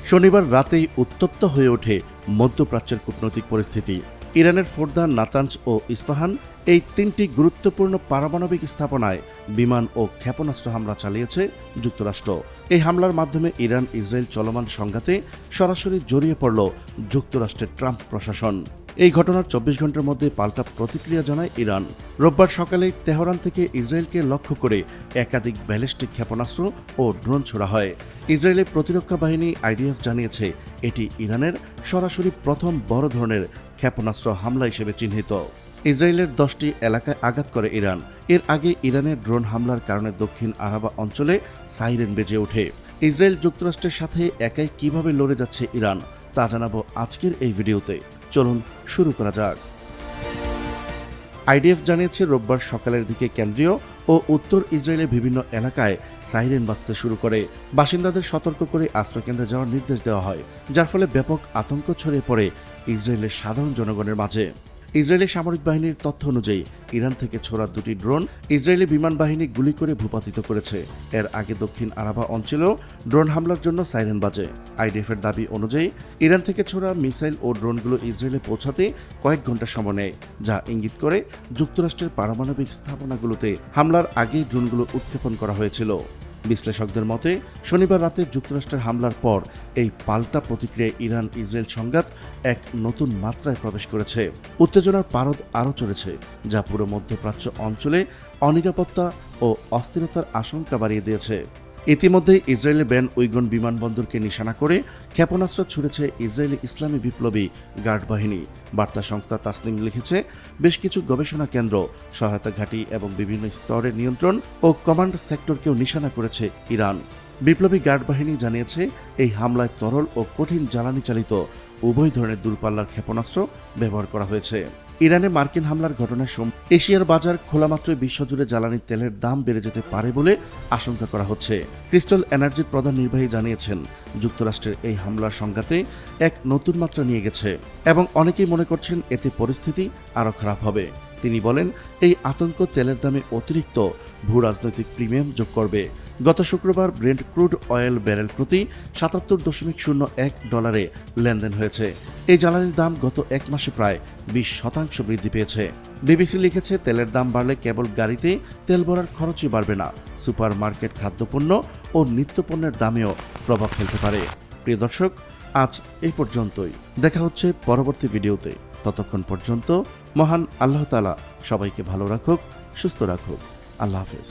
শনিবার রাতেই উত্তপ্ত হয়ে ওঠে মধ্যপ্রাচ্যের কূটনৈতিক পরিস্থিতি। ইরানের ফোর্দা, নাতাঞ্জ ও ইস্পাহান এই তিনটি গুরুত্বপূর্ণ পারমাণবিক স্থাপনায় বিমান ও ক্ষেপণাস্ত্র হামলা চালিয়েছে যুক্তরাষ্ট্র। এই হামলার মাধ্যমে ইরান ইসরায়েল চলমান সংঘাতে সরাসরি জড়িয়ে পড়ল যুক্তরাষ্ট্রের ট্রাম্প প্রশাসন। এই ঘটনার 24 ঘন্টার মধ্যে পাল্টা প্রতিক্রিয়া জানায় ইরান। রোববার সকালে তেহরান থেকে ইসরায়েলকে লক্ষ্য করে একাধিক ব্যালিস্টিক ক্ষেপণাস্ত্র ও ড্রোন ছোড়া হয়। ইসরায়েলের প্রতিরক্ষা বাহিনী আইডিএফ জানিয়েছে এটি ইরানের সরাসরি প্রথম বড় ধরনের ক্ষেপণাস্ত্র হামলা হিসেবে চিহ্নিত। ইসরায়েলের 10টি এলাকায় আঘাত করে ইরান। এর আগে ইরানের ড্রোন হামলার কারণে দক্ষিণ আরাবা অঞ্চলে সাইরেন বেজে ওঠে। ইসরায়েল যুক্তরাষ্ট্রের সাথে একাই কিভাবে লড়ে যাচ্ছে ইরান তা জানাবো আজকের এই ভিডিওতে। চলুন শুরু করা যাক। আইডিএফ জানিয়েছে রোববার সকালের দিকে কেন্দ্রীয় ও উত্তর ইসরায়েলের বিভিন্ন এলাকায় সাইরেন বাজতে শুরু করে। বাসিন্দাদের সতর্ক করে আশ্রয়কেন্দ্রে যাওয়ার নির্দেশ দেওয়া হয়, যার ফলে ব্যাপক আতঙ্ক ছড়িয়ে পড়ে ইসরায়েলের সাধারণ জনগণের মাঝে। ইসরায়েলি সামরিক বাহিনীর তথ্য অনুযায়ী ইরান থেকে ছোড়া দুটি ড্রোন ইসরায়েলি বিমান বাহিনী গুলি করে ভূপাতিত করেছে। এর আগে দক্ষিণ আরাবা অঞ্চলেও ড্রোন হামলার জন্য সাইরেন বাজে। আইডিএফের দাবি অনুযায়ী ইরান থেকে ছোড়া মিসাইল ও ড্রোনগুলো ইসরায়েলে পৌঁছাতে কয়েক ঘন্টা সময় নেয়, যা ইঙ্গিত করে যুক্তরাষ্ট্রের পারমাণবিক স্থাপনাগুলোতে হামলার আগেই ড্রোনগুলো উৎক্ষেপণ করা হয়েছিল। বিশ্লেষকদের মতে শনিবার রাতে যুক্তরাষ্ট্রের হামলার পর এই পাল্টা প্রতিক্রিয়ায় ইরান ইসরায়েল সংঘাত এক নতুন মাত্রায় প্রবেশ করেছে। উত্তেজনার পারদ আরও চড়েছে, যা পুরো মধ্যপ্রাচ্য অঞ্চলে অনিরাপত্তা ও অস্থিরতার আশঙ্কা বাড়িয়ে দিয়েছে। ইতিমধ্যে ইসরায়েলের বেন উইগন বিমানবন্দরকে নিশানা করে ক্ষেপণাস্ত্র ছুড়েছে ইসরায়েলি ইসলামী বিপ্লবী গার্ড বাহিনী। বার্তা সংস্থা তাসনিম লিখেছে, বেশ কিছু গবেষণা কেন্দ্র, সহায়তা ঘাঁটি এবং বিভিন্ন স্তরের নিয়ন্ত্রণ ও কমান্ড সেক্টরকেও নিশানা করেছে ইরান। বিপ্লবী গার্ড বাহিনী জানিয়েছে এই হামলায় তরল ও কঠিন জ্বালানি চালিত উভয় ধরনের দূরপাল্লার ক্ষেপণাস্ত্র ব্যবহার করা হয়েছে। ইরানে মার্কিন হামলার ঘটনার সময় এশিয়ার বাজার খোলামাত্রই বিশ্বজুড়ে জ্বালানি তেলের দাম বেড়ে যেতে পারে বলে আশঙ্কা করা হচ্ছে। ক্রিস্টাল এনার্জির প্রধান নির্বাহী জানিয়েছেন, যুক্তরাষ্ট্রের এই হামলার সংঘাতে এক নতুন মাত্রা নিয়ে গেছে এবং অনেকেই মনে করছেন এতে পরিস্থিতি আরও খারাপ হবে। তিনি বলেন, এই আতঙ্ক তেলের দামে অতিরিক্ত ভূ রাজনৈতিক প্রিমিয়াম যোগ করবে। গত শুক্রবার ব্রেন্ট ক্রুড অয়েল ব্যারেল প্রতি $77.01 লেনদেন হয়েছে। এই জ্বালানির দাম গত এক মাসে প্রায় 20% বৃদ্ধি পেয়েছে। বিবিসি লিখেছে, তেলের দাম বাড়লে কেবল গাড়িতে তেল ভরার খরচই বাড়বে না, সুপার মার্কেট, খাদ্যপণ্য ও নিত্যপণ্যের দামেও প্রভাব ফেলতে পারে। প্রিয় দর্শক, আজ এই পর্যন্তই। দেখা হচ্ছে পরবর্তী ভিডিওতে। ততক্ষণ পর্যন্ত মহান আল্লাহ তাআলা সবাইকে ভালো রাখুক, সুস্থ রাখুক। আল্লাহ হাফেজ।